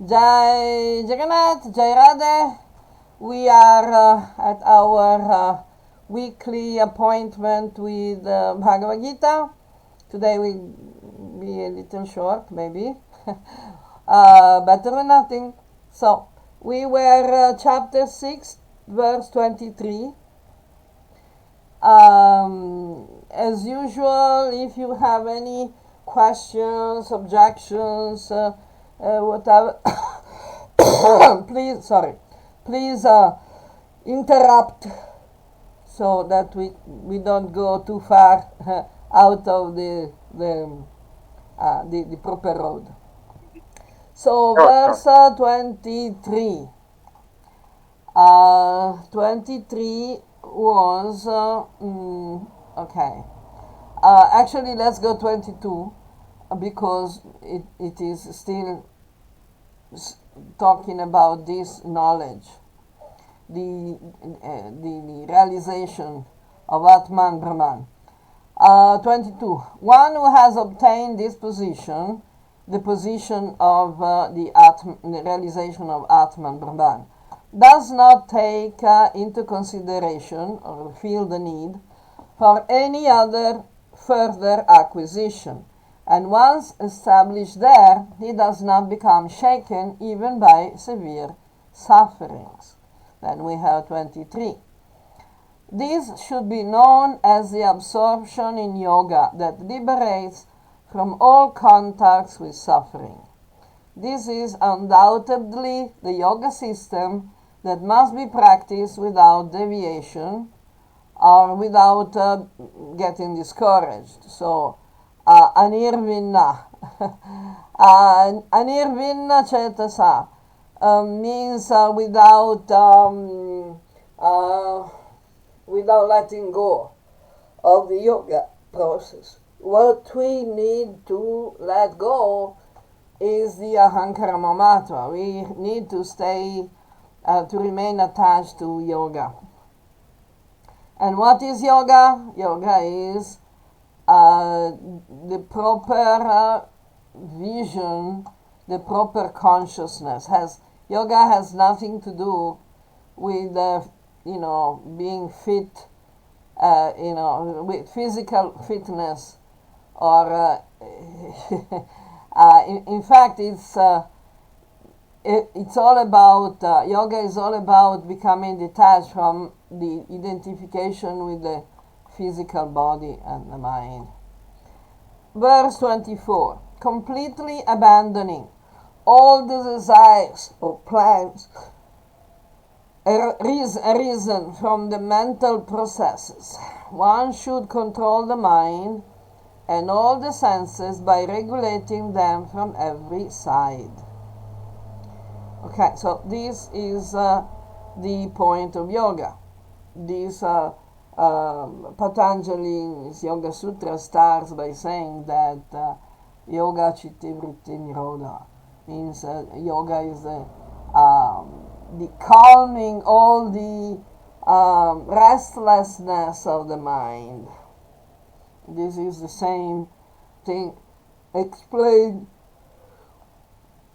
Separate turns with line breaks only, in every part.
Jai Jagannath, Jai Radhe. We are at our weekly appointment with Bhagavad Gita. Today will be a little short, maybe. Better than nothing. So, we were chapter 6, verse 23. As usual, if you have any questions, objections, whatever, please interrupt so that we don't go too far out of the proper road. So verse 23. 23 was okay. Actually, let's go 22 because it is still talking about this knowledge, the realization of Atman Brahman. 22. One who has obtained this position, the position of the realization of Atman Brahman, does not take into consideration or feel the need for any other further acquisition. And once established there, he does not become shaken even by severe sufferings. Then we have 23. This should be known as the absorption in yoga that liberates from all contacts with suffering. This is undoubtedly the yoga system that must be practiced without deviation or without getting discouraged. So, anirvinna. Anirvinna cetasa means without letting go of the yoga process. What we need to let go is the ahankara mamatva. We need to stay, to remain attached to yoga. And what is yoga? Yoga is the proper vision, the proper consciousness. Yoga has nothing to do with being fit, with physical fitness, or in fact, it's all about yoga is all about becoming detached from the identification with the physical body and the mind. Verse 24. Completely abandoning all the desires or plans arisen from the mental processes, one should control the mind and all the senses by regulating them from every side. Okay, so this is the point of yoga. This Patanjali's Yoga Sutra starts by saying that yoga chitti vritti nirodha means yoga is the calming all the restlessness of the mind. This is the same thing explained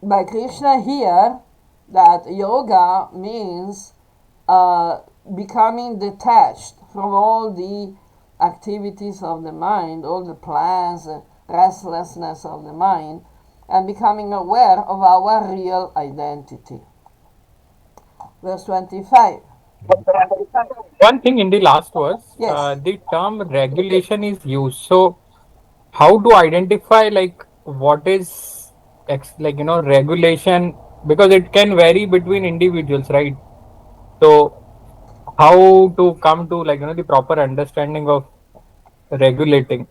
by Krishna here, that yoga means becoming detached from all the activities of the mind, all the plans, the restlessness of the mind, and becoming aware of our real identity. Verse 25.
One thing in the last verse,
Yes.
the term regulation is used. So, how to identify like what is regulation, because it can vary between individuals, right? So, how to come to the proper understanding of regulating?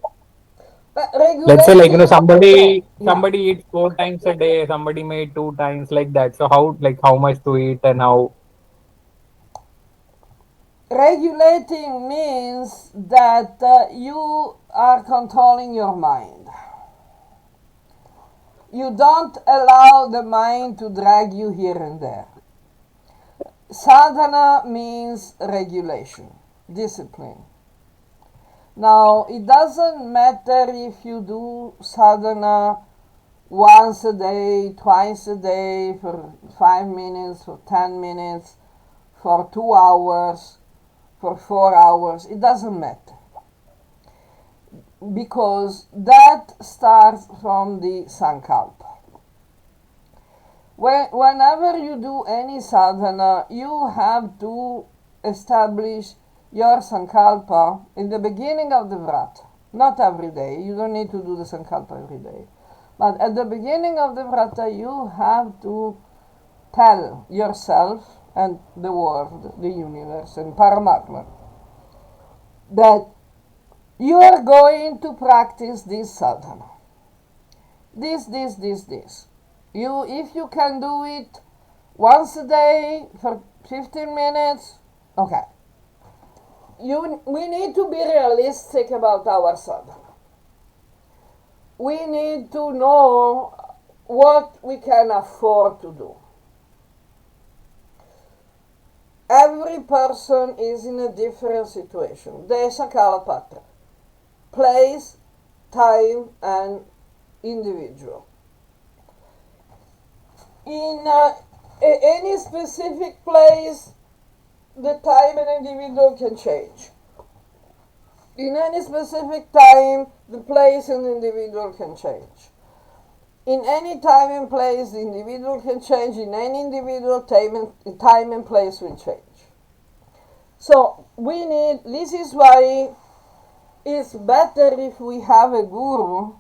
But
Let's say
regulating, yeah.
somebody eats 4 times a day, somebody may eat 2 times, like that. So how much to eat and how?
Regulating means that you are controlling your mind. You don't allow the mind to drag you here and there. Sadhana means regulation, discipline. Now, it doesn't matter if you do sadhana once a day, twice a day, for 5 minutes, for 10 minutes, for 2 hours, for 4 hours. It doesn't matter, because that starts from the sankalpa. Whenever you do any sadhana, you have to establish your sankalpa in the beginning of the vrata. Not every day. You don't need to do the sankalpa every day. But at the beginning of the vrata, you have to tell yourself and the world, the universe, and Paramatma that you are going to practice this sadhana. This. If you can do it once a day for 15 minutes, okay. We need to be realistic about our sadhana. We need to know what we can afford to do. Every person is in a different situation. Desha Kalapatra. Place, time, and individual. In any specific place, the time and individual can change. In any specific time, the place and individual can change. In any time and place, the individual can change. In any individual, time and place will change. So this is why it's better if we have a guru,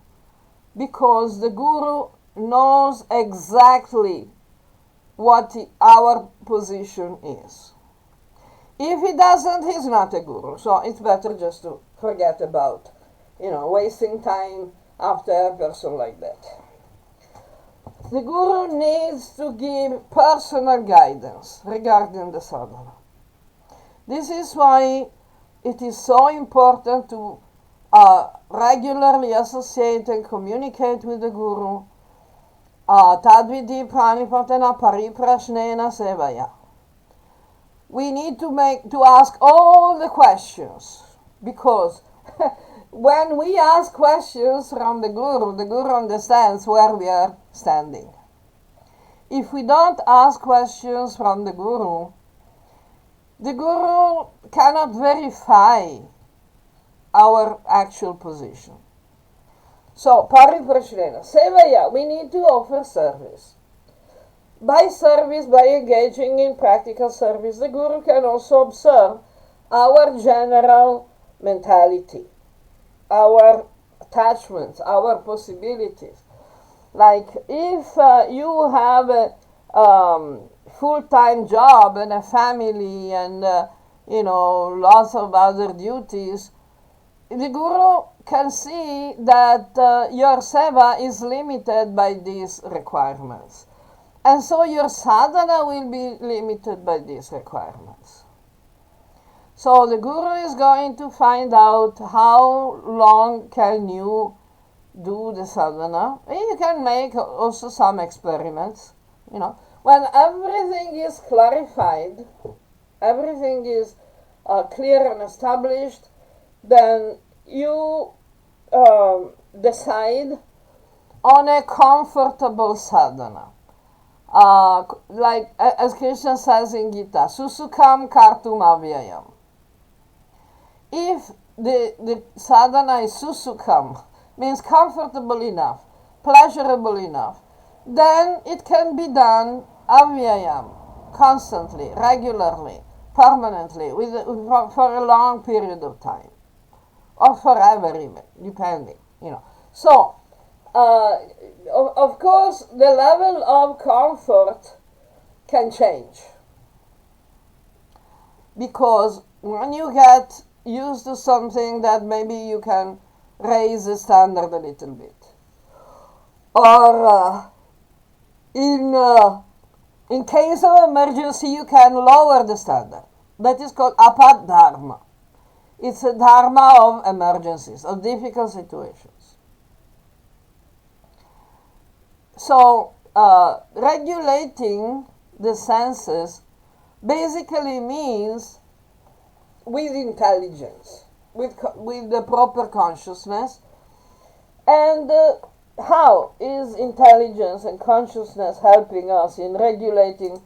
because the guru knows exactly what our position is. If he doesn't, he's not a guru. So it's better just to forget about, wasting time after a person like that. The guru needs to give personal guidance regarding the sadhana. This is why it is so important to regularly associate and communicate with the guru. Tadvidi pranipatena pariprashnena sevaya. We need to ask all the questions, because when we ask questions from the guru understands where we are standing. If we don't ask questions from the guru cannot verify our actual position. So, pariprashnena sevaya, we need to offer service. By engaging in practical service, the guru can also observe our general mentality, our attachments, our possibilities. Like if you have a full-time job and a family and lots of other duties, the guru can see that your seva is limited by these requirements. And so your sadhana will be limited by these requirements. So the guru is going to find out how long can you do the sadhana. And you can make also some experiments. When everything is clarified, everything is clear and established, then you decide on a comfortable sadhana. Like as Krishna says in Gita, susukam kartum avyayam. If the sadhana is susukam, means comfortable enough, pleasurable enough, then it can be done avyayam, constantly, regularly, permanently, for a long period of time, or forever even, depending, So, of course, the level of comfort can change, because when you get used to something, that maybe you can raise the standard a little bit, or in case of emergency, you can lower the standard. That is called apat dharma. It's a dharma of emergencies, of difficult situations. So, regulating the senses basically means with intelligence, with the proper consciousness, and how is intelligence and consciousness helping us in regulating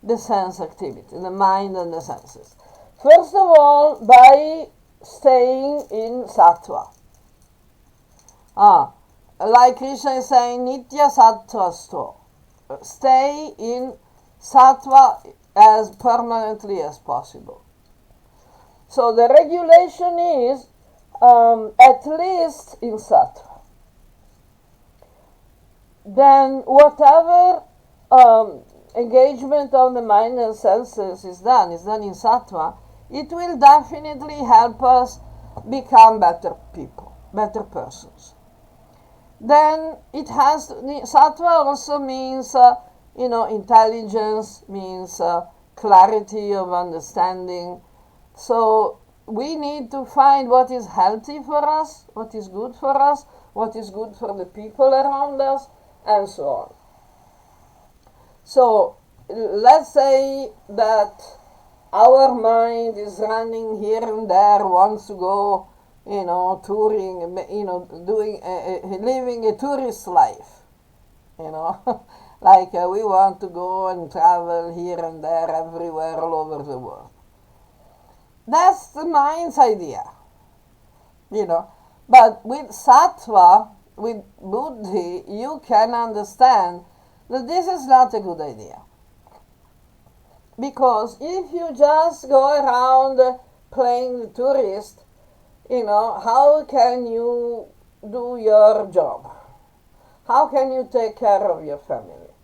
the sense activity, the mind and the senses? First of all, by staying in sattva. Like Krishna is saying, nitya sattva sto. Stay in sattva as permanently as possible. So the regulation is at least in sattva. Then whatever engagement of the mind and senses is done in sattva, it will definitely help us become better people, better persons. Then it has sattva also means intelligence, means clarity of understanding. So we need to find what is healthy for us, what is good for us, what is good for the people around us, and so on. So let's say that our mind is running here and there, wants to go, touring, doing, living a tourist life, like we want to go and travel here and there, everywhere, all over the world. That's the mind's idea, But with sattva, with buddhi, you can understand that this is not a good idea. Because if you just go around playing the tourist, how can you do your job? How can you take care of your family?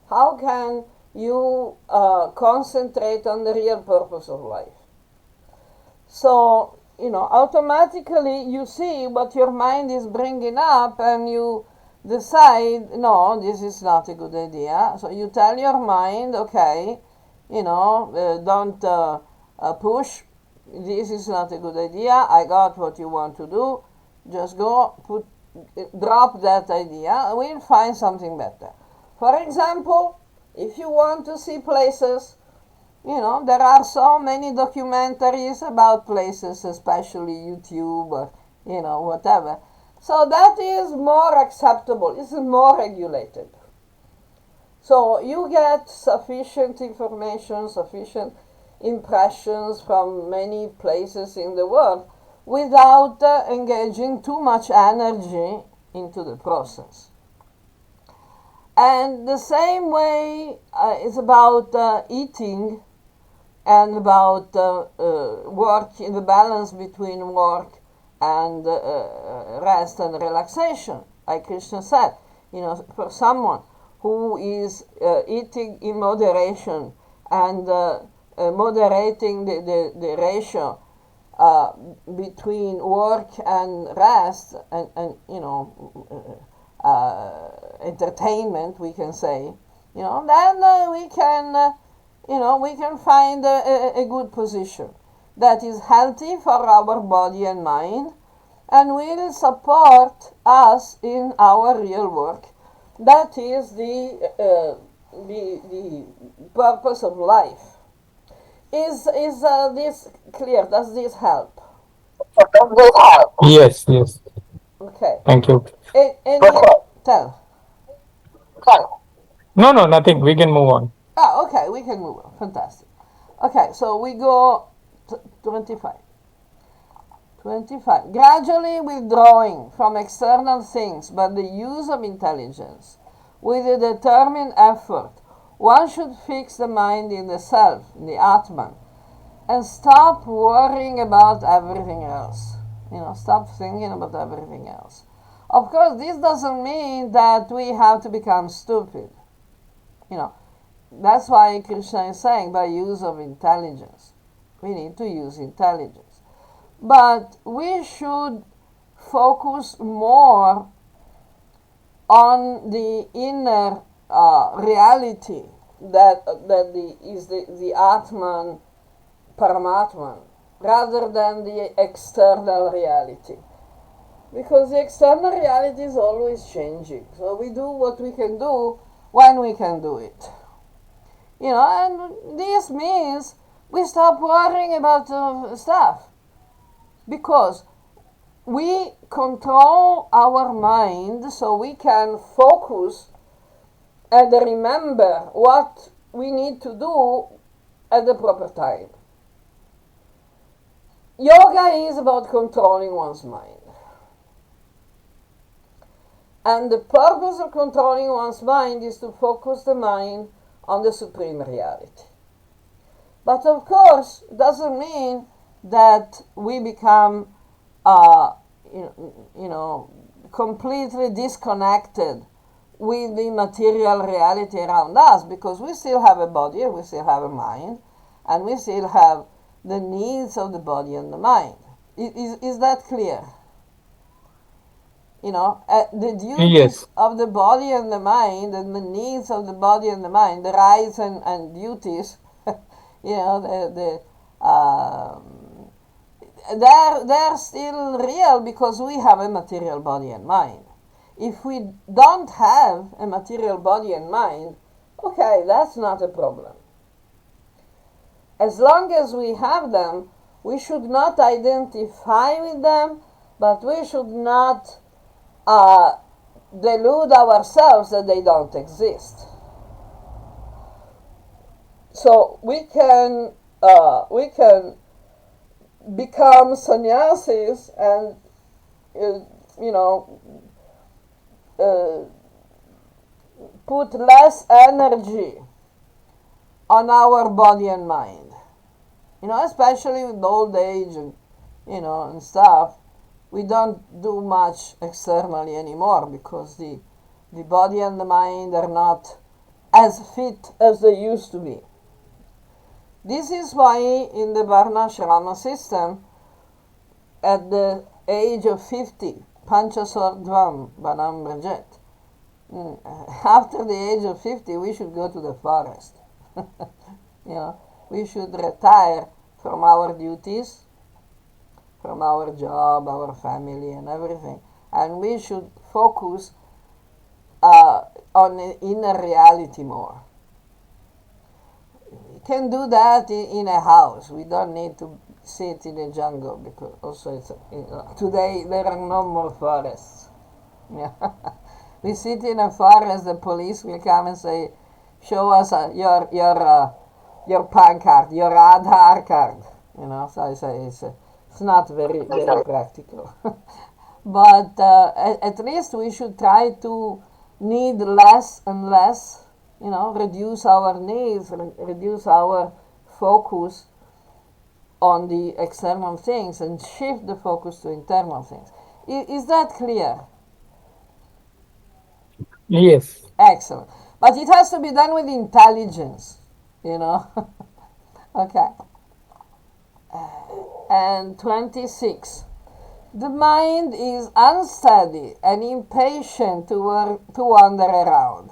How can you concentrate on the real purpose of life? So, automatically you see what your mind is bringing up and you decide, no, this is not a good idea. So you tell your mind, okay, don't push. This is not a good idea. I got what you want to do. Just go, drop that idea. We'll find something better. For example, if you want to see places, there are so many documentaries about places, especially YouTube or, whatever. So that is more acceptable. It's more regulated. So you get sufficient information, sufficient impressions from many places in the world without engaging too much energy into the process. And the same way is about eating and about work, in the balance between work and rest and relaxation. Like Krishna said, for someone who is eating in moderation and moderating the ratio between work and rest and entertainment, we can say, then we can find a good position that is healthy for our body and mind and will support us in our real work. That is the purpose of life. Is this clear? Does this help?
Yes, yes.
Okay.
Thank you.
Any tell.
No, no, nothing. We can move on.
Okay, we can move on. Fantastic. Okay, so we go 25. 25. Gradually withdrawing from external things but the use of intelligence. With a determined effort, one should fix the mind in the self, in the Atman, and stop worrying about everything else. Stop thinking about everything else. Of course, this doesn't mean that we have to become stupid. That's why Krishna is saying by use of intelligence. We need to use intelligence. But we should focus more on the inner reality that is the Atman Paramatman, rather than the external reality. Because the external reality is always changing. So we do what we can do when we can do it. And this means we stop worrying about stuff. Because we control our mind so we can focus and remember what we need to do at the proper time. Yoga is about controlling one's mind. And the purpose of controlling one's mind is to focus the mind on the supreme reality. But of course, it doesn't mean that we become, completely disconnected with the material reality around us, because we still have a body and we still have a mind, and we still have the needs of the body and the mind. Is that clear? The duties
Yes.
of the body and the mind, and the needs of the body and the mind, the rights and duties, they're still real because we have a material body and mind. If we don't have a material body and mind, okay, that's not a problem. As long as we have them, we should not identify with them, but we should not delude ourselves that they don't exist. So we can become sannyasis and put less energy on our body and mind. Especially with old age and stuff, we don't do much externally anymore because the body and the mind are not as fit as they used to be. This is why in the Varnashrama system, at the age of 50, Panchasordvam Banam Brajet, after the age of 50, we should go to the forest. We should retire from our duties, from our job, our family, and everything, and we should focus on the inner reality more. We can do that in a house. We don't need to sit in a jungle, because also today there are no more forests. We sit in a forest, the police will come and say, "Show us your PAN card, your Aadhaar card." So I say it's not very practical. But at least we should try to need less and less. Reduce our needs, reduce our focus on the external things, and shift the focus to internal things. Is that clear?
Yes.
Excellent. But it has to be done with intelligence, Okay. And 26. The mind is unsteady and impatient to wander around.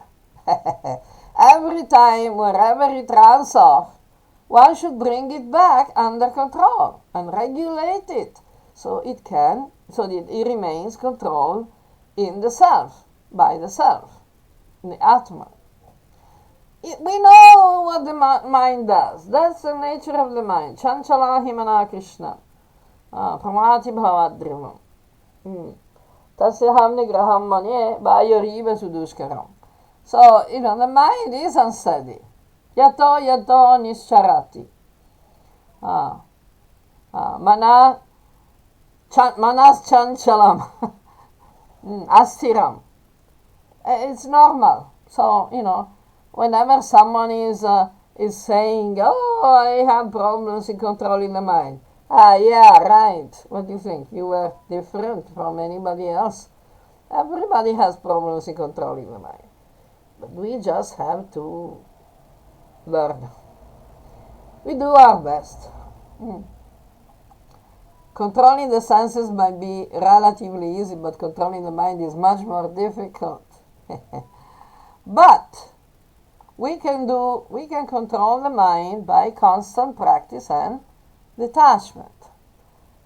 Every time, wherever it runs off, one should bring it back under control and regulate it so that it remains controlled in the self, by the self, in the Atman. We know what the mind does. That's the nature of the mind. Chanchala himana Krishna. Pramati bhavadrivam. Tasyaham nigraham manye bayariva sudushkaram. So, the mind is unsteady. Yato nischarati. Manas chanchalam. Astiram. It's normal. So, whenever someone is saying, "Oh, I have problems in controlling the mind." Yeah, right. What do you think? You were different from anybody else. Everybody has problems in controlling the mind. But we just have to learn. We do our best. Controlling the senses might be relatively easy, but controlling the mind is much more difficult. But we can control the mind by constant practice and detachment.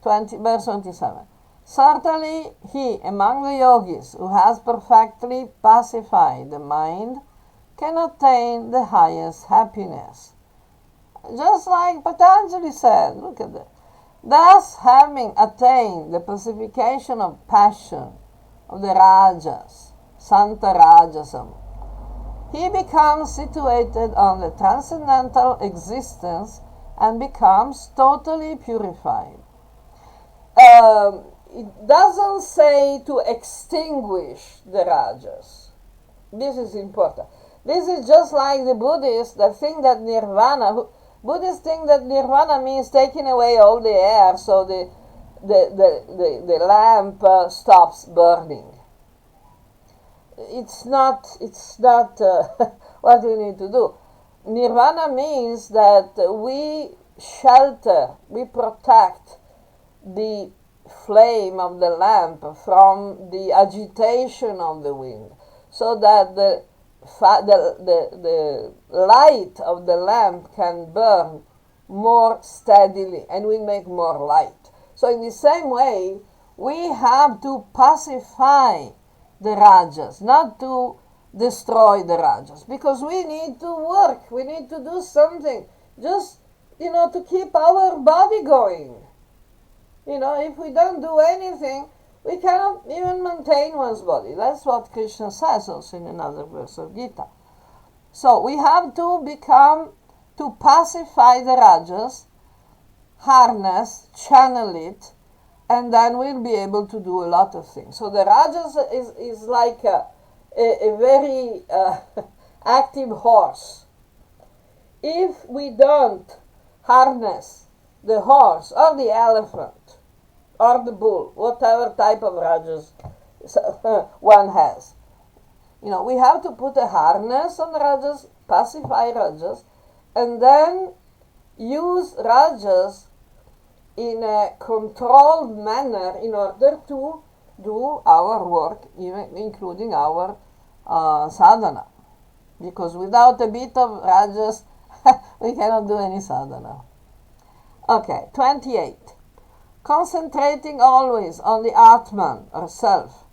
Verse 27. Certainly he among the yogis who has perfectly pacified the mind can attain the highest happiness. Just like Patanjali said, look at that. Thus, having attained the pacification of passion, of the rajas, Santa Rajasam, he becomes situated on the transcendental existence and becomes totally purified. It doesn't say to extinguish the rajas. This is important. This is just like the Buddhists that think that nirvana, Buddhists think that nirvana means taking away all the air so the lamp stops burning. It's not what we need to do. Nirvana means that we shelter, we protect the flame of the lamp from the agitation of the wind, so that the light of the lamp can burn more steadily and we make more light. So in the same way, we have to pacify the rajas, not to destroy the rajas, because we need to work, we need to do something, just, to keep our body going. If we don't do anything, we cannot even maintain one's body. That's what Krishna says also in another verse of Gita. So we have to pacify the rajas, harness, channel it, and then we'll be able to do a lot of things. So the rajas is like a very active horse. If we don't harness the horse or the elephant or the bull, whatever type of rajas one has, we have to put a harness on rajas, pacify rajas, and then use rajas in a controlled manner in order to do our work, even including our sadhana. Because without a bit of rajas, we cannot do any sadhana. Okay, 28. Concentrating always on the Atman, or self,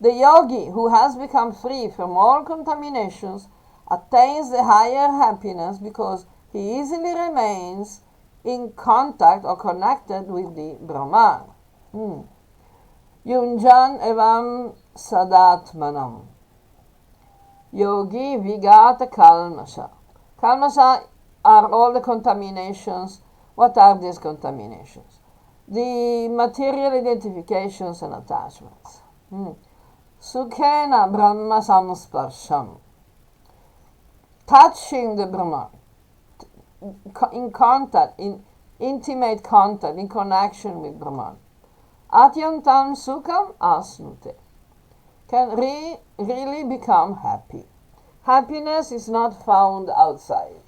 the yogi who has become free from all contaminations attains the higher happiness because he easily remains in contact or connected with the Brahman. Yunjan evam sadatmanam. Yogi vigata kalmasha. Kalmasha are all the contaminations. What are these contaminations? The material identifications and attachments. Sukhena Brahma samsparsham. Touching the Brahman. In contact, in intimate contact, in connection with Brahman. Atyantam sukham asnute. Can really become happy. Happiness is not found outside.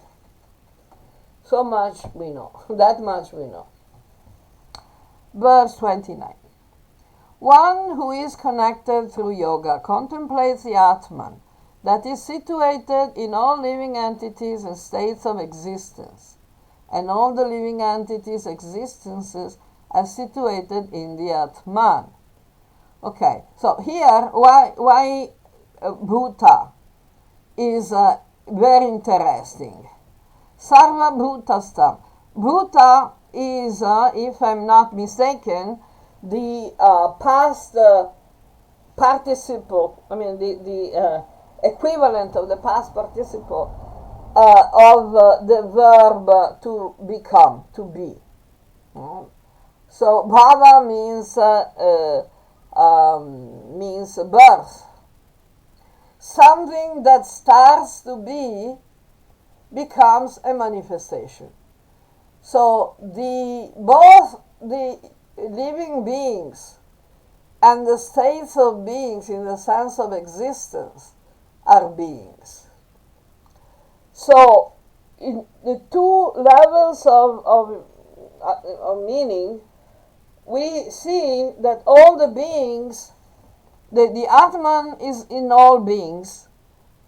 So much we know. That much we know. Verse 29. One who is connected through yoga contemplates the Atman that is situated in all living entities and states of existence, and all the living entities' existences are situated in the Atman. Okay, so here, why Bhuta is very interesting. Sarva Bhutastam. Bhuta is, if I'm not mistaken, the past participle, the equivalent of the past participle of the verb to become, to be. So bhava means birth. Something that starts to be becomes a manifestation. So both the living beings and the states of beings in the sense of existence are beings. So in the two levels of meaning, we see that all the beings, the Atman is in all beings,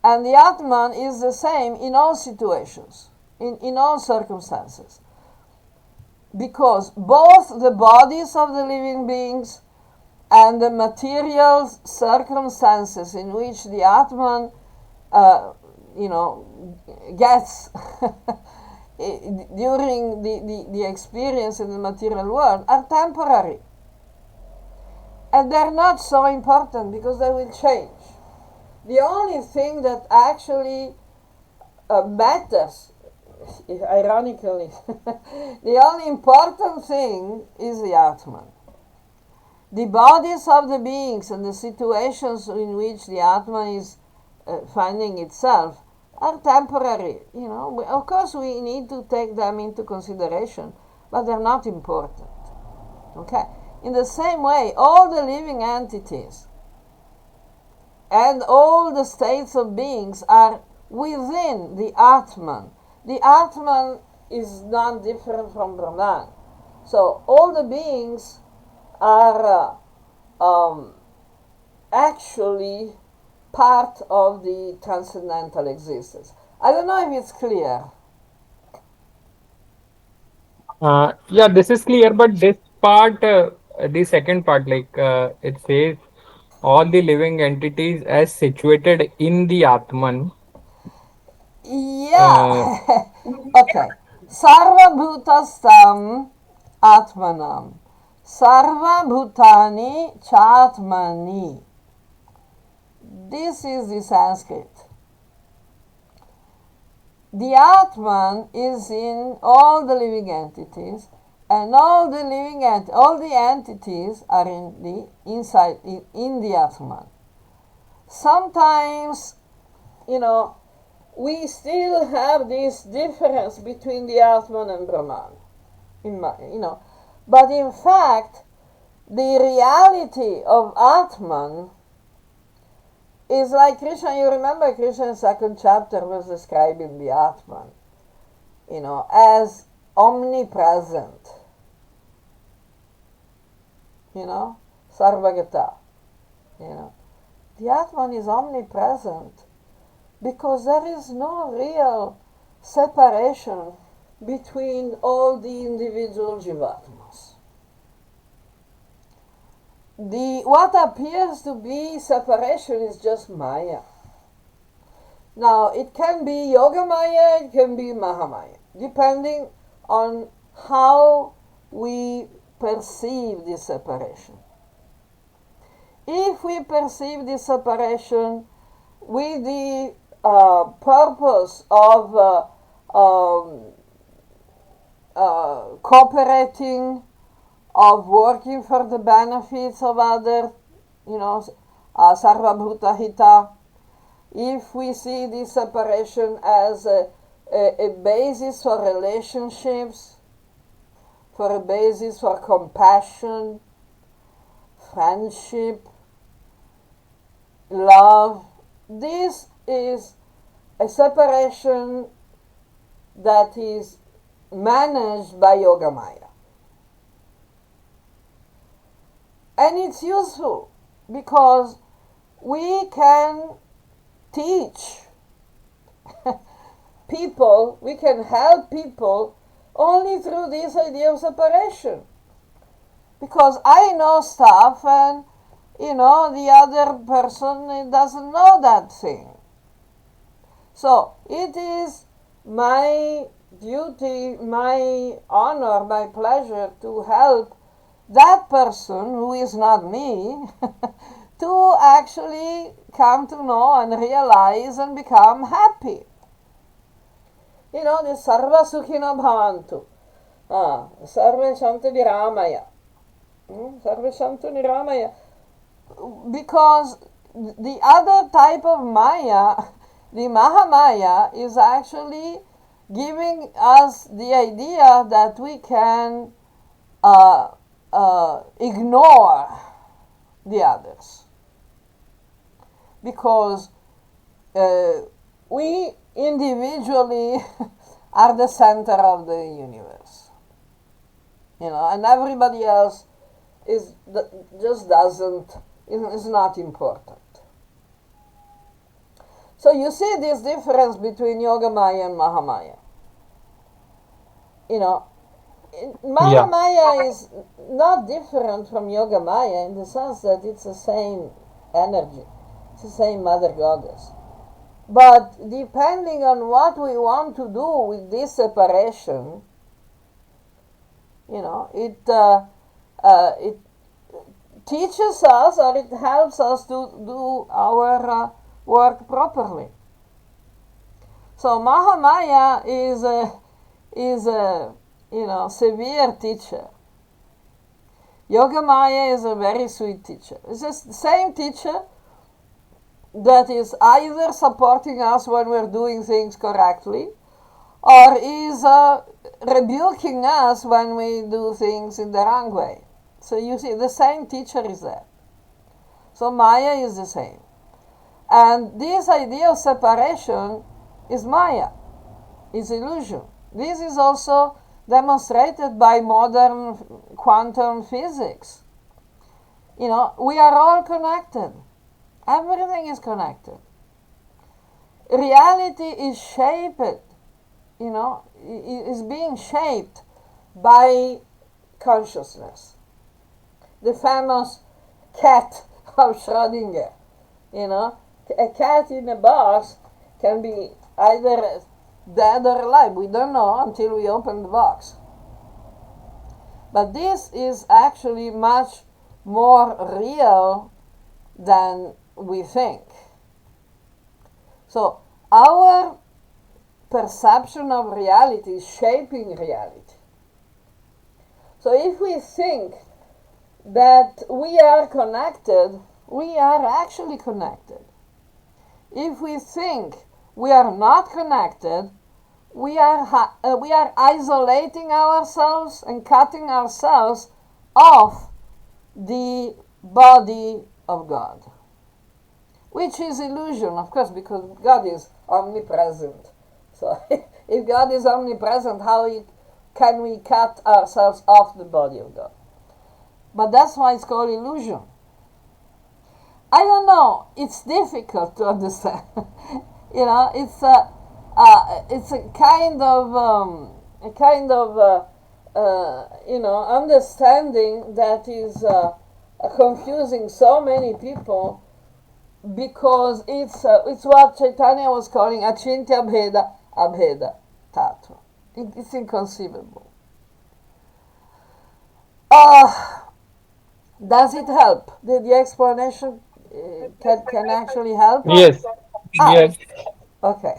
and the Atman is the same in all situations, in all circumstances. Because both the bodies of the living beings and the material circumstances in which the Atman, gets during the experience in the material world are temporary. And they're not so important because they will change. The only thing that actually matters, ironically, the only important thing is the Atman. The bodies of the beings and the situations in which the Atman is finding itself are temporary. Of course, we need to take them into consideration, but they're not important. Okay? In the same way, all the living entities and all the states of beings are within the Atman. The Atman is not different from Brahman. So all the beings are actually part of the transcendental existence. I don't know if it's clear.
Yeah, this is clear, but this part, the second part, it says all the living entities as situated in the Atman. Uh,
Yeah. Okay. Sarva bhutastam atmanam. Sarva bhutani chatmani. This is the Sanskrit. The Atman is in all the living entities, and all the entities are in the inside in the Atman. Sometimes, you know, we still have this difference between the Atman and Brahman. But in fact, the reality of Atman is like Krishna. You remember Krishna's second chapter was describing the Atman, as omnipresent, Sarvagata, The Atman is omnipresent because there is no real separation between all the individual Jivatmas. What appears to be separation is just Maya. Now, it can be Yoga Maya, it can be Mahamaya, depending on how we perceive this separation. If we perceive this separation with the purpose of cooperating, of working for the benefits of others, Sarvabhuta Hita, if we see this separation as a basis for relationships, for a basis for compassion, friendship, love, this is a separation that is managed by Yoga Maya. And it's useful because we can teach people, we can help people only through this idea of separation. Because I know stuff and, the other person doesn't know that thing. So it is my duty, my honor, my pleasure to help that person who is not me to actually come to know and realize and become happy. The Sarva Sukhina Bhavantu. Sarva Shantu Niramaya. Sarva Shantu Niramaya. Because the other type of Maya, the Mahamaya, is actually giving us the idea that we can ignore the others. Because we individually are the center of the universe. And everybody else just is not important. So you see this difference between Yoga Maya and Mahamaya. Mahamaya is not different from Yoga Maya in the sense that it's the same energy. It's the same Mother Goddess. But depending on what we want to do with this separation, it teaches us or it helps us to do our work properly. So Mahamaya is a severe teacher. Yogamaya is a very sweet teacher. It's just the same teacher that is either supporting us when we're doing things correctly or is rebuking us when we do things in the wrong way. So you see, the same teacher is there. So Maya is the same. And this idea of separation is Maya, is illusion. This is also demonstrated by modern quantum physics. We are all connected. Everything is connected. Reality is shaped, is being shaped by consciousness. The famous cat of Schrödinger, a cat in a box can be either dead or alive. We don't know until we open the box. But this is actually much more real than we think. So our perception of reality is shaping reality. So if we think that we are connected, we are actually connected. If we think we are not connected, we are isolating ourselves and cutting ourselves off the body of God, which is illusion, of course, because God is omnipresent. So if God is omnipresent, how can we cut ourselves off the body of God? But that's why it's called illusion. I don't know. It's difficult to understand. It's a kind of understanding that is confusing so many people, because it's what Chaitanya was calling achintya bheda abheda tattva. It's inconceivable. Does it help? The explanation can actually help?
Yes,
Ah,
yes.
okay.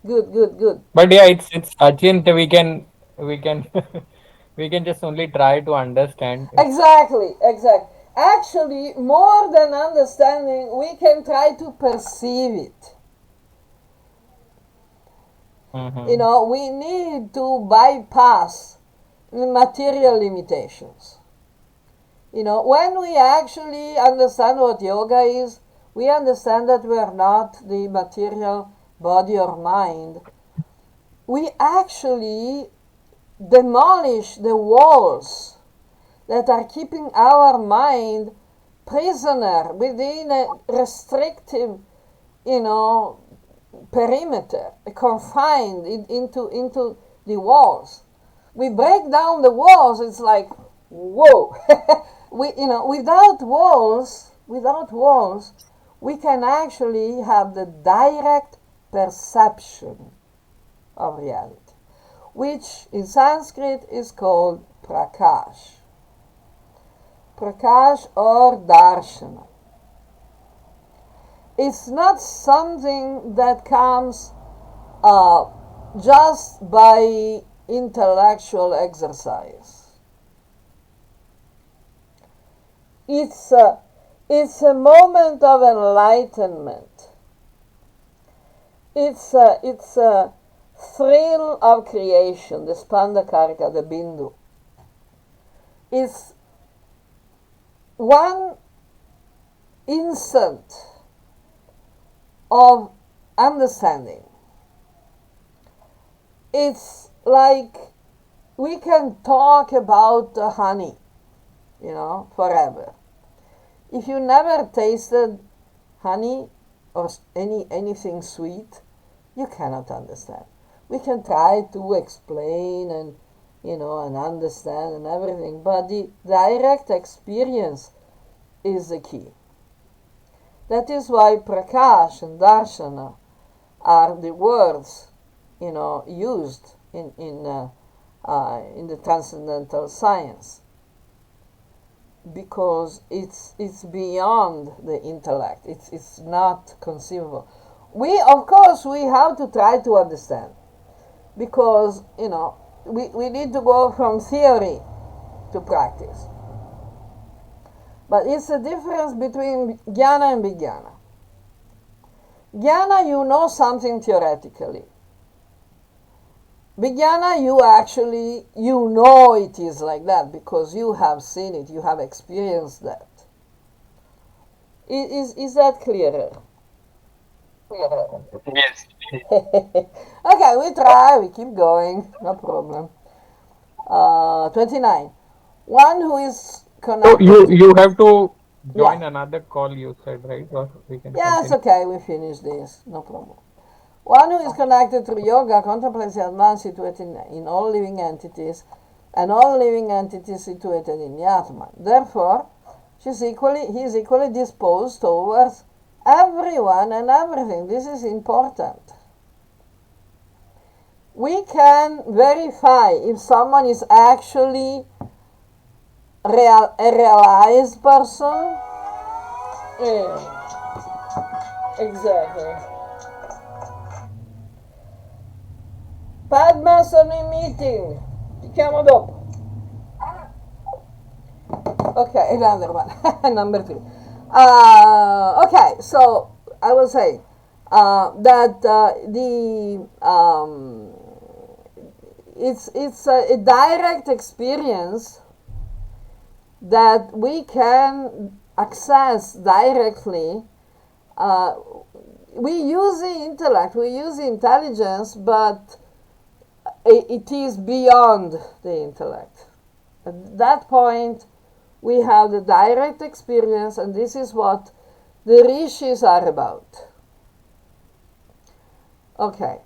Good.
But yeah, it's Achint. We can we can just only try to understand.
Exactly. Actually, more than understanding, we can try to perceive it.
Mm-hmm.
We need to bypass the material limitations. When we actually understand what yoga is, we understand that we are not the material body or mind. We actually demolish the walls that are keeping our mind prisoner within a restrictive, perimeter, confined into the walls. We break down the walls. It's like, whoa. Without walls, we can actually have the direct perception of reality, which in Sanskrit is called prakash. Prakash or darshana. It's not something that comes just by intellectual exercise. It's a moment of enlightenment. It's a thrill of creation, the Spandakarika, the Bindu. It's one instant of understanding. It's like we can talk about the honey, forever. If you never tasted honey or anything sweet, you cannot understand. We can try to explain and understand and everything, but the direct experience is the key. That is why Prakash and Darshana are the words, used in the transcendental science, because it's beyond the intellect. It's not conceivable. We, of course, we have to try to understand, because we need to go from theory to practice. But it's a difference between jnana and vijnana. Jnana, you know something theoretically. Vijnana, you know it is like that because you have seen it, you have experienced that. Is that clearer?
Yes.
Okay, we try, we keep going, no problem. 29. One who is
So
connected
you have to
yeah.
join another call, you said, right? Or we can
Yeah, it's
continue.
okay, we finish this, no problem. One who is connected through yoga contemplates the Atman situated in all living entities, and all living entities situated in the Atman. Therefore, he is equally disposed towards everyone and everything. This is important. We can verify if someone is actually a realized person. Yeah, exactly. Padma, sono in meeting. Ti chiamo dopo. Okay, another one. Number 3. Okay, so I will say that the it's a direct experience that we can access directly. We use the intellect, we use the intelligence, but it is beyond the intellect. At that point, we have the direct experience, and this is what the rishis are about. Okay.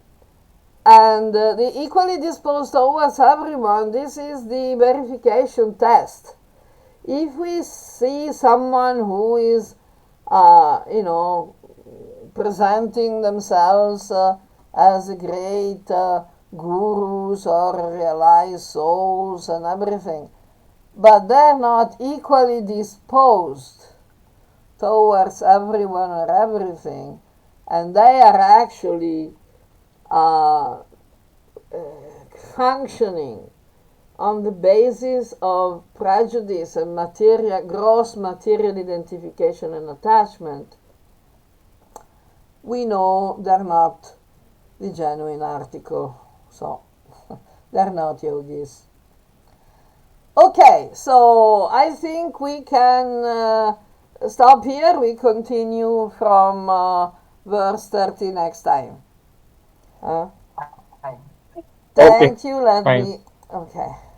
And the equally disposed towards everyone, this is the verification test. If we see someone who is, presenting themselves as a great gurus or realized souls and everything, but they're not equally disposed towards everyone or everything, and they are actually uh, functioning on the basis of prejudice and gross material identification and attachment, we know they're not the genuine article. So, they're not yogis. Okay, so I think we can stop here. We continue from verse 30 next time.
Okay,
Thank you. Let
fine.
me. Okay.